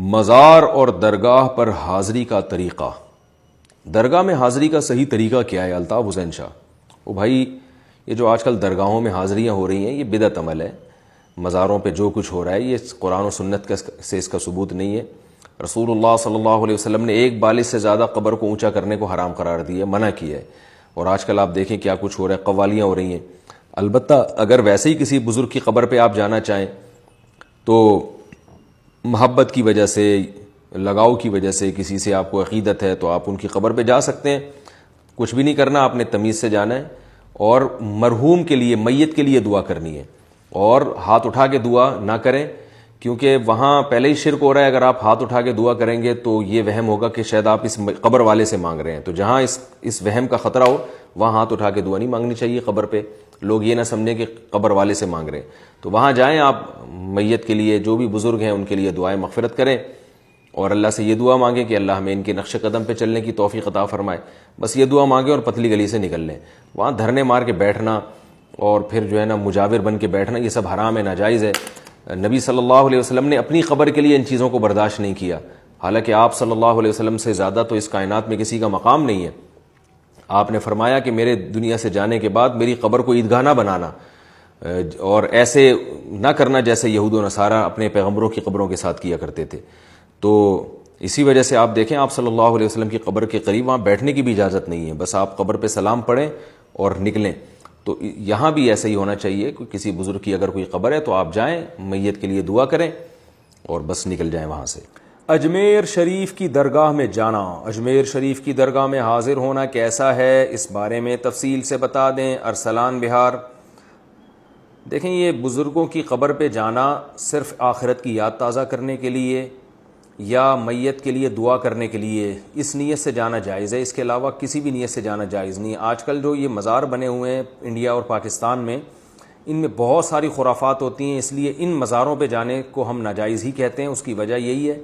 مزار اور درگاہ پر حاضری کا طریقہ. درگاہ میں حاضری کا صحیح طریقہ کیا ہے؟ الطاف حسین شاہ. وہ بھائی یہ جو آج کل درگاہوں میں حاضریاں ہو رہی ہیں یہ بدعت عمل ہے. مزاروں پہ جو کچھ ہو رہا ہے یہ قرآن و سنت سے اس کا ثبوت نہیں ہے. رسول اللہ صلی اللہ علیہ وسلم نے ایک بالش سے زیادہ قبر کو اونچا کرنے کو حرام قرار دیا ہے، منع کیا ہے. اور آج کل آپ دیکھیں کیا کچھ ہو رہا ہے، قوالیاں ہو رہی ہیں. البتہ اگر ویسے ہی کسی بزرگ کی قبر پہ آپ جانا چاہیں تو محبت کی وجہ سے، لگاؤ کی وجہ سے، کسی سے آپ کو عقیدت ہے تو آپ ان کی قبر پہ جا سکتے ہیں. کچھ بھی نہیں کرنا، آپ نے تمیز سے جانا ہے اور مرحوم کے لیے، میت کے لیے دعا کرنی ہے. اور ہاتھ اٹھا کے دعا نہ کریں کیونکہ وہاں پہلے ہی شرک ہو رہا ہے. اگر آپ ہاتھ اٹھا کے دعا کریں گے تو یہ وہم ہوگا کہ شاید آپ اس قبر والے سے مانگ رہے ہیں. تو جہاں اس وہم کا خطرہ ہو وہاں ہاتھ اٹھا کے دعا نہیں مانگنی چاہیے. قبر پہ لوگ یہ نہ سمجھیں کہ قبر والے سے مانگ رہے ہیں. تو وہاں جائیں، آپ میت کے لیے، جو بھی بزرگ ہیں ان کے لیے دعائیں مغفرت کریں اور اللہ سے یہ دعا مانگیں کہ اللہ ہمیں ان کے نقش قدم پہ چلنے کی توفیق عطا فرمائے. بس یہ دعا مانگیں اور پتلی گلی سے نکل لیں. وہاں دھرنے مار کے بیٹھنا اور پھر جو ہے نا مجاور بن کے بیٹھنا، یہ سب حرام ہے، ناجائز ہے. نبی صلی اللہ علیہ وسلم نے اپنی قبر کے لیے ان چیزوں کو برداشت نہیں کیا. حالانکہ آپ صلی اللہ علیہ وسلم سے زیادہ تو اس کائنات میں کسی کا مقام نہیں ہے. آپ نے فرمایا کہ میرے دنیا سے جانے کے بعد میری قبر کو عیدگاہ نہ بنانا اور ایسے نہ کرنا جیسے یہود و نصارہ اپنے پیغمبروں کی قبروں کے ساتھ کیا کرتے تھے. تو اسی وجہ سے آپ دیکھیں آپ صلی اللہ علیہ وسلم کی قبر کے قریب وہاں بیٹھنے کی بھی اجازت نہیں ہے. بس آپ قبر پہ سلام پڑھیں اور نکلیں. تو یہاں بھی ایسا ہی ہونا چاہیے کہ کسی بزرگ کی اگر کوئی قبر ہے تو آپ جائیں، میت کے لیے دعا کریں اور بس نکل جائیں وہاں سے. اجمیر شریف کی درگاہ میں جانا، اجمیر شریف کی درگاہ میں حاضر ہونا کیسا ہے، اس بارے میں تفصیل سے بتا دیں. ارسلان بہار. دیکھیں یہ بزرگوں کی قبر پہ جانا صرف آخرت کی یاد تازہ کرنے کے لیے یا میت کے لیے دعا کرنے کے لیے اس نیت سے جانا جائز ہے. اس کے علاوہ کسی بھی نیت سے جانا جائز نہیں. آج کل جو یہ مزار بنے ہوئے ہیں انڈیا اور پاکستان میں، ان میں بہت ساری خرافات ہوتی ہیں، اس لیے ان مزاروں پہ جانے کو ہم ناجائز ہی کہتے ہیں. اس کی وجہ یہی ہے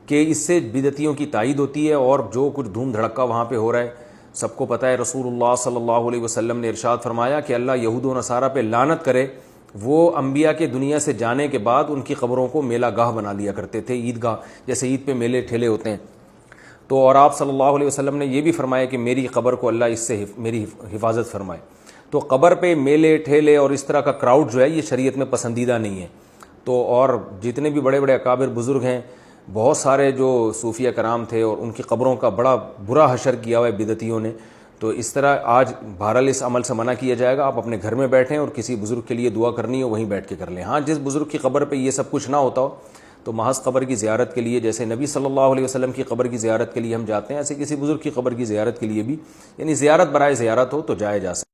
کہ اس سے بدعتیوں کی تائید ہوتی ہے اور جو کچھ دھوم دھڑکا وہاں پہ ہو رہا ہے سب کو پتہ ہے. رسول اللہ صلی اللہ علیہ وسلم نے ارشاد فرمایا کہ اللہ یہود و نصارہ پہ لعنت کرے، وہ انبیاء کے دنیا سے جانے کے بعد ان کی قبروں کو میلہ گاہ بنا لیا کرتے تھے، عیدگاہ جیسے عید پہ میلے ٹھیلے ہوتے ہیں. تو اور آپ صلی اللہ علیہ وسلم نے یہ بھی فرمایا کہ میری قبر کو اللہ اس سے میری حفاظت فرمائے. تو قبر پہ میلے ٹھیلے اور اس طرح کا کراؤڈ جو ہے یہ شریعت میں پسندیدہ نہیں ہے. تو اور جتنے بھی بڑے بڑے اکابر بزرگ ہیں، بہت سارے جو صوفیہ کرام تھے اور ان کی قبروں کا بڑا برا حشر کیا ہوا ہے بدعتیوں نے. تو اس طرح آج بہرحال اس عمل سے منع کیا جائے گا. آپ اپنے گھر میں بیٹھیں اور کسی بزرگ کے لیے دعا کرنی ہو وہیں بیٹھ کے کر لیں. ہاں جس بزرگ کی قبر پہ یہ سب کچھ نہ ہوتا ہو تو محض قبر کی زیارت کے لیے، جیسے نبی صلی اللہ علیہ وسلم کی قبر کی زیارت کے لیے ہم جاتے ہیں، ایسے کسی بزرگ کی قبر کی زیارت کے لیے بھی، یعنی زیارت برائے زیارت ہو تو جائے جا سکتا ہے.